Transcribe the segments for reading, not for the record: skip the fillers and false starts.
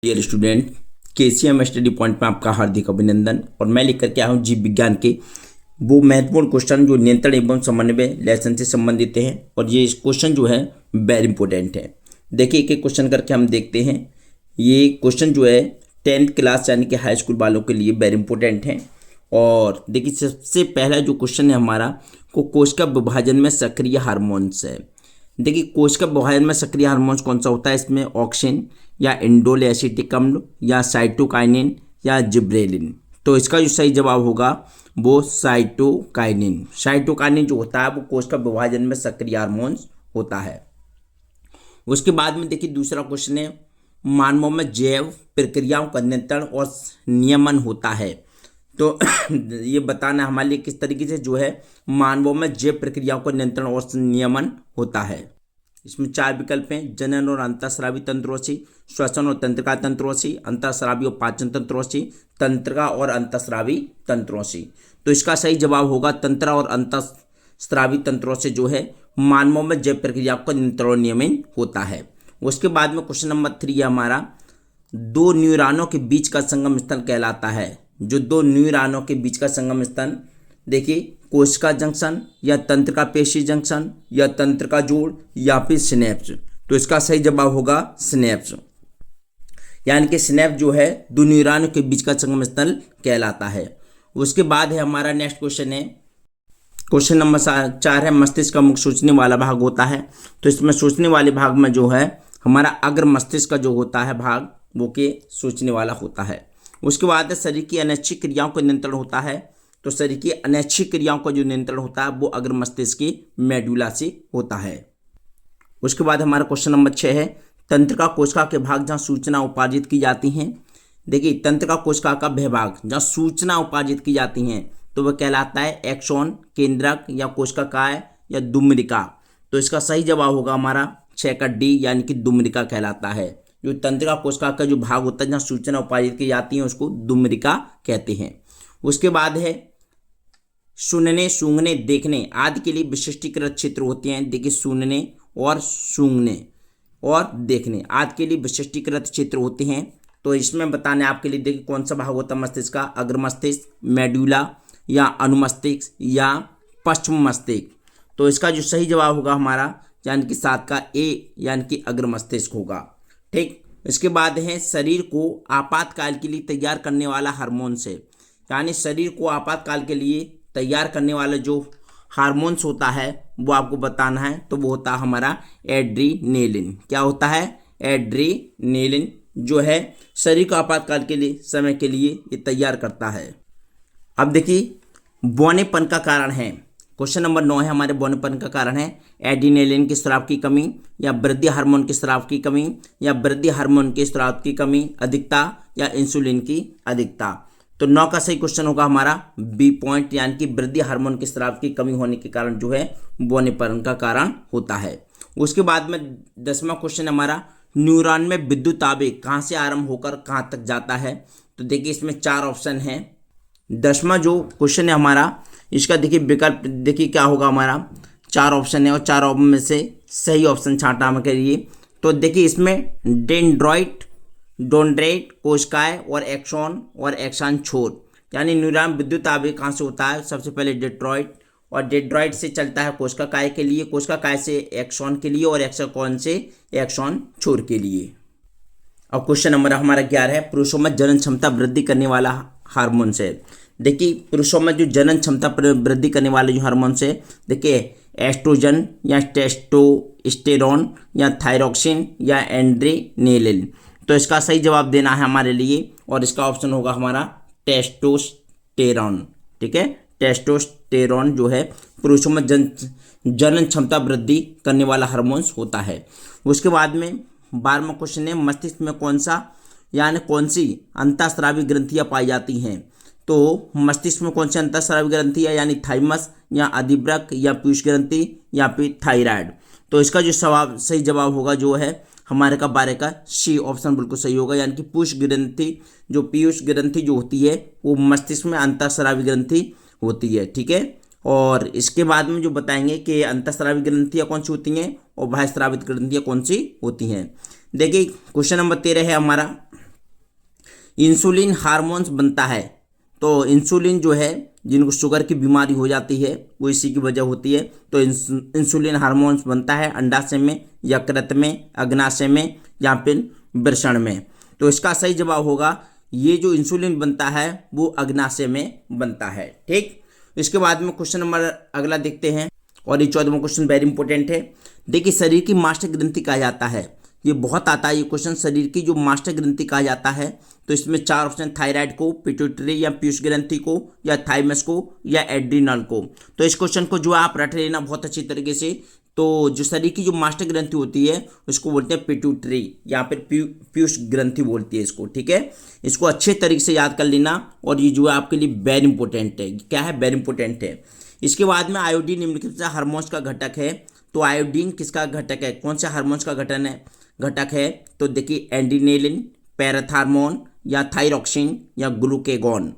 Dear student, KCM study point में आपका हार्दिक अभिनंदन। और मैं लेकर के आया हूँ जीव विज्ञान के वो महत्वपूर्ण क्वेश्चन जो नियंत्रण एवं समन्वय लेसन से संबंधित हैं। और ये क्वेश्चन जो है वेरी इंपॉर्टेंट है। देखिए एक एक क्वेश्चन करके हम देखते हैं। ये क्वेश्चन जो है 10th क्लास यानी कि हाई स्कूल वालों के लिए वेरी इंपॉर्टेंट है। और देखिए सबसे पहला जो क्वेश्चन है हमारा को कोशिका विभाजन में सक्रिय हार्मोन्स है। देखिए कोशिका विभाजन में सक्रिय हार्मोन्स कौन सा होता है, इसमें ऑक्सिन या इंडोल एसिटिक अम्ल या साइटोकाइनिन या जिब्रेलिन। तो इसका जो सही जवाब होगा वो साइटोकाइनिन। साइटोकाइनिन जो होता है वो कोशिका विभाजन में सक्रिय हार्मोन्स होता है। उसके बाद में देखिए दूसरा क्वेश्चन है मानवों में जैव प्रक्रियाओं का नियंत्रण और नियमन होता है। तो ये बताना हमारे लिए किस तरीके से जो है मानवों में जैव प्रक्रियाओं का नियंत्रण और नियमन होता है। इसमें 4 विकल्प हैं, जनन और अंतःस्रावी तंत्रों से, श्वसन और तंत्रिका तंत्रों से, अंतःस्रावी और पाचन तंत्रों से, तंत्रिका और अंतःस्रावी तंत्रों से। तो इसका सही जवाब होगा तंत्रा और अंतःस्रावी तंत्रों से जो है मानवों में जैव प्रक्रियाओं का नियंत्रण और नियमन होता है। उसके बाद में क्वेश्चन नंबर 3 है हमारा, दो न्यूरॉनों के बीच का संगम स्थल कहलाता है। जो दो न्यूरॉनों के बीच का संगम स्थल, देखिए कोशिका जंक्शन या तंत्रिका पेशी जंक्शन या तंत्रिका जोड़ या फिर सिनेप्स। तो इसका सही जवाब होगा सिनेप्स, यानी कि सिनेप्स जो है दो न्यूरॉनों के बीच का संगम स्थल कहलाता है। उसके बाद है हमारा नेक्स्ट क्वेश्चन है, क्वेश्चन नंबर 4 है मस्तिष्क का मुख्य सोचने वाला भाग होता है। तो इसमें सोचने वाले भाग में जो है हमारा अग्र मस्तिष्क का जो होता है भाग वो के सोचने वाला होता है। उसके बाद है शरीर की अनैच्छिक क्रियाओं का नियंत्रण होता है। तो शरीर की अनैच्छिक क्रियाओं का जो नियंत्रण होता है वो अग्र मस्तिष्क की मेडुला से होता है। उसके बाद हमारा क्वेश्चन नंबर 6 है तंत्रिका कोशिका के भाग जहाँ सूचना उपार्जित की जाती हैं। देखिए तंत्रिका कोशिका का विभाग जहाँ सूचना उपार्जित की जाती हैं तो वह कहलाता है एक्सॉन, केंद्रक या कोशिका काय या दुम्रिका। तो इसका सही जवाब होगा हमारा 6 का डी, यानी कि दुम्रिका कहलाता है। जो तंत्रिका कोशिका का जो भाग होता है जहाँ सूचना उपार्जित की जाती है उसको दुम्रिका कहते हैं। उसके बाद है सुनने, सूंघने, देखने आदि के लिए विशिष्टीकृत क्षेत्र होते हैं। देखिए सुनने और सूंघने और देखने आदि के लिए विशिष्टीकृत क्षेत्र होते हैं। तो इसमें बताने आपके लिए देखिए कौन सा भाग होता है मस्तिष्क का, अग्र मस्तिष्क, मेडुला या अनुमस्तिष्क या पश्चिम मस्तिष्क। तो इसका जो सही जवाब होगा हमारा यानी कि 7 का ए, यानी कि अग्र मस्तिष्क होगा। ठीक। इसके बाद है शरीर को आपातकाल के लिए तैयार करने वाला हार्मोन्स है। यानी शरीर को आपातकाल के लिए तैयार करने वाला जो हार्मोन्स होता है वो आपको बताना है। तो वो होता है हमारा एड्रीनेलिन। क्या होता है? एड्रीनेलिन जो है शरीर को आपातकाल के लिए समय के लिए ये तैयार करता है। अब देखिए बौनेपन का कारण है, क्वेश्चन नंबर 9 है हमारे बौनेपन का कारण है एड्रीनेलिन के स्राव की कमी या वृद्धि हार्मोन के स्राव की कमी या वृद्धि हार्मोन के स्राव की कमी अधिकता या इंसुलिन की अधिकता। तो 9 का सही क्वेश्चन होगा हमारा बी पॉइंट, यानी कि वृद्धि हार्मोन के स्राव की कमी होने के कारण जो है बौनेपन का कारण होता है। उसके बाद में 10वां क्वेश्चन हमारा न्यूरॉन में विद्युत आवेग कहाँ से आरंभ होकर कहाँ तक जाता है। तो देखिए इसमें 4 ऑप्शन है। 10वां जो क्वेश्चन है हमारा इसका देखिए विकल्प देखिए क्या होगा हमारा, 4 ऑप्शन है और 4 ऑप्शन में से सही ऑप्शन छांटा हम करिए। तो देखिए इसमें डेंड्राइट, कोशिकाएं और एक्सॉन और एक्सान छोर, यानी न्यूरॉन विद्युत आवेग कहाँ से होता है। सबसे पहले डेंड्राइट, और डेंड्राइट से चलता है कोशिका काय के लिए, कोशिका काय से एक्सॉन के लिए और एक्सॉन से एक्सॉन छोर के लिए। अब क्वेश्चन नंबर हमारा 11 है पुरुषों में जनन क्षमता वृद्धि करने वाला हार्मोन है। देखिए पुरुषों में जो जनन क्षमता वृद्धि करने वाले जो हार्मोन्स है, देखिए एस्ट्रोजन या टेस्टोस्टेरोन या थायरोक्सिन या एड्रेनालिन। तो इसका सही जवाब देना है हमारे लिए और इसका ऑप्शन होगा हमारा टेस्टोस्टेरोन। ठीक है, टेस्टोस्टेरोन जो है पुरुषों में जनन क्षमता वृद्धि करने वाला हार्मोन्स होता है। उसके बाद में 12वां क्वेश्चन है मस्तिष्क में कौन सी अंतःस्रावी ग्रंथियां पाई जाती हैं। तो मस्तिष्क में कौन सी अंतःस्रावी ग्रंथि है, यानी थाइमस या अधिवृक्क या पीयूष ग्रंथि या फिर थायराइड। तो इसका जो सही जवाब होगा जो है हमारे का 12 का सी ऑप्शन बिल्कुल सही होगा, यानी कि पीयूष ग्रंथि जो होती है वो मस्तिष्क में अंतःस्रावी ग्रंथि होती है। ठीक है, और इसके बाद में जो बताएंगे कि अंतःस्रावी ग्रंथियाँ कौन सी होती हैं और बाह्य स्रावित ग्रंथियाँ कौन सी होती हैं। देखिए क्वेश्चन नंबर 13 है हमारा इंसुलिन हार्मोन्स बनता है। तो इंसुलिन जो है, जिनको शुगर की बीमारी हो जाती है, वो इसी की वजह होती है। तो इंसुलिन हार्मोन्स बनता है अंडाशय में, यकृत में, अग्नाशय में या फिर वृषण में। तो इसका सही जवाब होगा, ये जो इंसुलिन बनता है वो अग्नाशय में बनता है। ठीक, इसके बाद में क्वेश्चन नंबर अगला देखते हैं, और ये 14वां क्वेश्चन वेरी इंपॉर्टेंट है। देखिए, शरीर की मास्टर ग्रंथि कहा जाता है, ये बहुत आता है ये क्वेश्चन, शरीर की जो मास्टर ग्रंथि कहा जाता है। तो इसमें 4 ऑप्शन, थायराइड को, पिट्यूटरी या पीयूष ग्रंथि को, या थाइमस को, या एड्रिनल को। तो इस क्वेश्चन को जो आप रट लेना बहुत अच्छी तरीके से। तो जो शरीर की जो मास्टर ग्रंथि होती है उसको बोलते हैं पिट्यूटरी या फिर पीयूष ग्रंथि बोलती है इसको। ठीक है, इसको अच्छे तरीके से याद कर लेना, और ये जो है आपके लिए वेरी इंपॉर्टेंट है। क्या है? वेरी इंपॉर्टेंट है। इसके बाद में आयोडीन निम्नलिखित हार्मोन्स का घटक है। तो आयोडीन किसका घटक है? कौन से हार्मोन्स का घटक है? तो देखिए, एड्रिनेलिन, पैराथार्मोन, या थायरॉक्सिन, या ग्लूकेगॉन।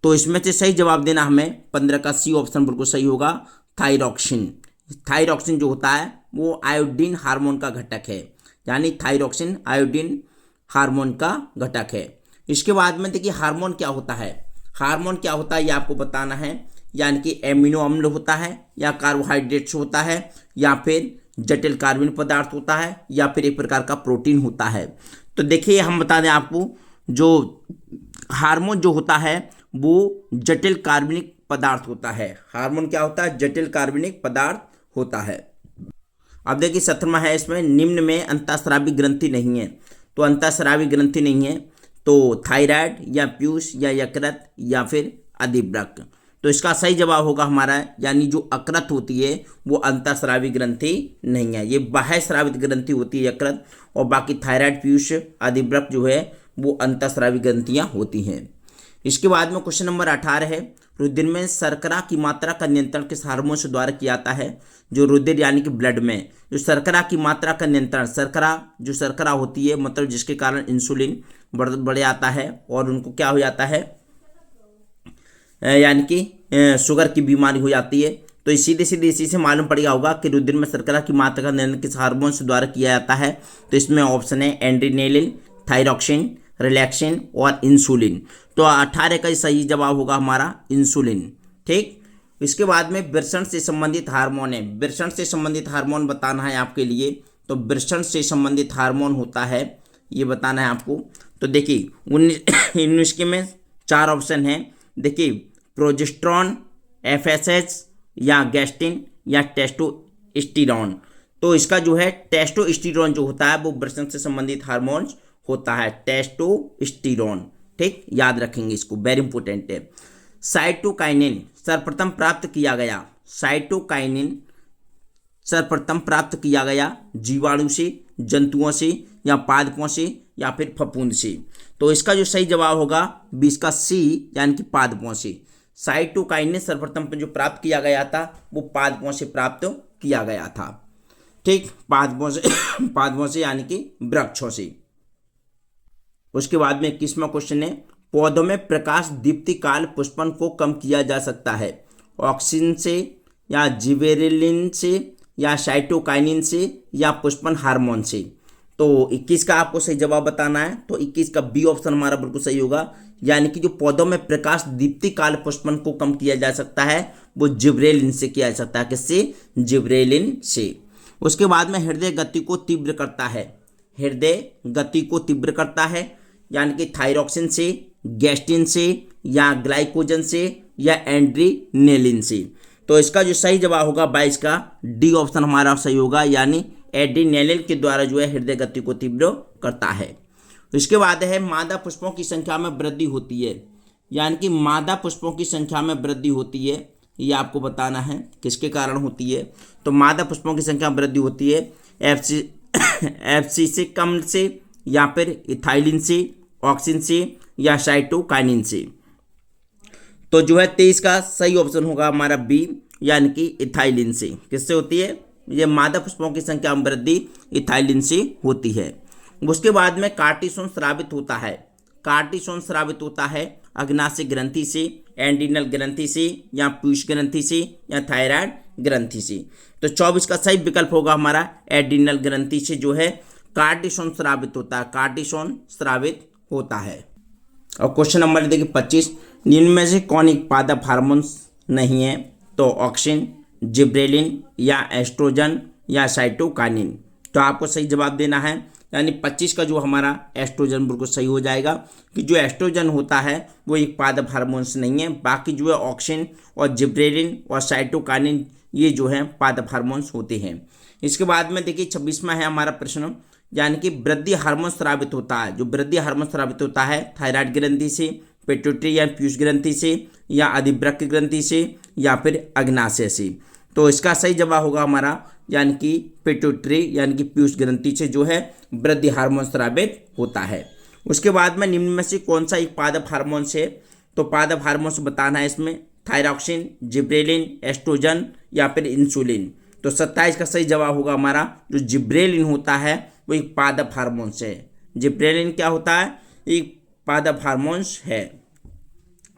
तो इसमें से सही जवाब देना हमें 15 का सी ऑप्शन बिल्कुल सही होगा, थायरॉक्सिन। थायरॉक्सिन जो होता है वो आयोडीन हार्मोन का घटक है, यानी थायरॉक्सिन आयोडीन हार्मोन का घटक है। इसके बाद में देखिए, हार्मोन क्या होता है? हार्मोन क्या होता है ये आपको बताना है, यानी कि एमिनो अम्ल होता है, या कार्बोहाइड्रेट्स होता है, या फिर जटिल कार्बनिक पदार्थ होता है, या फिर एक प्रकार का प्रोटीन होता है। तो देखिए, हम बता दें आपको, जो हार्मोन जो होता है वो जटिल कार्बनिक पदार्थ होता है। हार्मोन क्या होता है? जटिल कार्बनिक पदार्थ होता है। अब देखिए, 17वां है, इसमें निम्न में अंतःस्रावी ग्रंथि नहीं है। तो अंतःस्रावी ग्रंथि नहीं है तो थायराइड, या पीयूष, या यकृत, या फिर अधिवृक्क। तो इसका सही जवाब होगा हमारा, यानी जो अकृत होती है वो अंतःस्रावी ग्रंथि नहीं है, ये बाह्य स्रावित ग्रंथि होती है यकृत, और बाकी थायराइड, पीयूष, अधिवृक्क जो है वो अंतःस्रावी ग्रंथियां होती हैं। इसके बाद में क्वेश्चन नंबर 18 है, रुधिर में शर्करा की मात्रा का नियंत्रण किस हार्मोन से द्वारा किया जाता है? जो रुधिर यानी कि ब्लड में जो शर्करा की मात्रा का नियंत्रण, शर्करा होती है, मतलब जिसके कारण इंसुलिन बढ़ जाता है और उनको क्या हो जाता है, यानी कि शुगर की बीमारी हो जाती है। तो सीधे इसी से मालूम पड़ गया होगा कि रुधिर में शर्करा की मात्रा का नियंत्रण किस हार्मोन से द्वारा किया जाता है। तो इसमें ऑप्शन है एड्रिनेलिन, थायरॉक्सिन, रिलैक्सिन और इंसुलिन। तो 18 का सही जवाब होगा हमारा इंसुलिन। ठीक, इसके बाद में वृषण से संबंधित हार्मोन है। वृषण से संबंधित हार्मोन बताना है आपके लिए। तो वृषण से संबंधित हार्मोन होता है, ये बताना है आपको। तो देखिए, 19 के में 4 ऑप्शन हैं। देखिए, प्रोजेस्टेरॉन, एफएसएच, या गैस्ट्रिन, या टेस्टोस्टेरोन। तो इसका जो है टेस्टोस्टेरोन जो होता है वो वृषण से संबंधित हार्मोन्स होता है, टेस्टोस्टेरोन। ठीक, याद रखेंगे इसको, वेरी इंपॉर्टेंट है। साइटोकाइनिन सर्वप्रथम प्राप्त किया गया, साइटोकाइनिन सर्वप्रथम प्राप्त किया गया जीवाणु से, जंतुओं से, या पादपों से, या फिर फफूंद से। तो इसका जो सही जवाब होगा 20 का सी, यानी कि पादपों से। साइटोकाइनिन सर्वप्रथम जो प्राप्त किया गया था वो पादपों से प्राप्त किया गया था। ठीक, पादपों से यानी कि वृक्षों से। उसके बाद में 21वां क्वेश्चन है, पौधों में प्रकाश दीप्ति काल पुष्पन को कम किया जा सकता है ऑक्सीजन से, या जिबेरेलिन से, या साइटोकाइनिन से, या पुष्पन हार्मोन से। तो 21 का आपको सही जवाब बताना है। तो 21 का बी ऑप्शन हमारा बिल्कुल सही होगा, यानी कि जो पौधों में प्रकाश दीप्ति काल पुष्पन को कम किया जा सकता है वो जिबरेलिन से किया जा सकता है। किससे? जिबरेलिन से। उसके बाद में हृदय गति को तीव्र करता है, हृदय गति को तीव्र करता है, यानी कि थायरॉक्सिन से, गैस्ट्रिन से, या ग्लाइकोजन से, या एड्रिनेलिन से। तो इसका जो सही जवाब होगा 22 का डी ऑप्शन हमारा सही होगा, यानी एड्रिनेलिन के द्वारा जो है हृदय गति को तीव्र करता है। इसके बाद है मादा पुष्पों की संख्या में वृद्धि होती है, यानी कि मादा पुष्पों की संख्या में वृद्धि होती है, ये आपको बताना है किसके कारण होती है। तो मादा पुष्पों की संख्या में वृद्धि होती है एफसी से कम से, या फिर इथाइलिन से, ऑक्सिन से, या साइटोकाइनिन से। तो जो है 23 का सही ऑप्शन होगा हमारा बी, यानी कि इथाइलिन से। किससे होती है? ये मादा पुष्पों की संख्या में वृद्धि इथाइलिन से होती है। उसके बाद में कार्टिसोन स्रावित होता है, कार्टिसोन स्रावित होता है अग्नाशय ग्रंथि से, एड्रिनल ग्रंथि से, या पीयूष ग्रंथि से, या थायराइड ग्रंथि से। तो 24 का सही विकल्प होगा हमारा एड्रिनल ग्रंथि से जो है कार्टिसोन स्रावित होता है, कार्टिसोन स्रावित होता है। और क्वेश्चन नंबर देखिए 25, निम्न में से कौन एक पादप हार्मोन्स नहीं है? तो ऑक्सिन, जिब्रेलिन या एस्ट्रोजन या साइटोकाइनिन। तो आपको सही जवाब देना है, यानी 25 का जो हमारा एस्ट्रोजन बिल्कुल सही हो जाएगा कि जो एस्ट्रोजन होता है वो एक पादप हार्मोन्स नहीं है। बाकी जो है ऑक्सिन और जिब्रेलिन और साइटोकाइनिन ये जो है पादप हार्मोन्स होते हैं। इसके बाद में देखिए 26वां है हमारा प्रश्न, यानी कि वृद्धि हार्मोन स्रावित होता है। जो वृद्धि हार्मोन स्रावित होता है थायराइड ग्रंथि से, पिट्यूटरी या पीयूष ग्रंथि से, या अधिवृक्क ग्रंथि से, या फिर अग्नाशय से। तो इसका सही जवाब होगा हमारा यानी कि पिट्यूटरी यानी कि पीयूष ग्रंथि से जो है वृद्धि हार्मोन स्रावित होता है। उसके बाद में निम्न में से कौन सा एक पादप हार्मोन से? तो पादप हार्मोन बताना है इसमें थायरॉक्सिन, जिब्रेलिन, एस्ट्रोजन या फिर इंसुलिन। तो 27 का सही जवाब होगा हमारा जो जिब्रेलिन होता है वो एक पादप हार्मोन्स है। जिब्रेलिन क्या होता है? एक पादप हार्मोन्स है।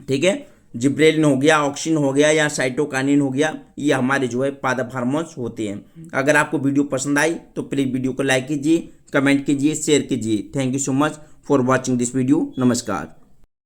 ठीक है, जिब्रेलिन हो गया, ऑक्सिन हो गया या साइटोकाइनिन हो गया, ये हमारे जो है पादप हार्मोन्स होते हैं। अगर आपको वीडियो पसंद आई तो प्लीज़ वीडियो को लाइक कीजिए, कमेंट कीजिए, शेयर कीजिए। Thank you so much for watching this video. नमस्कार।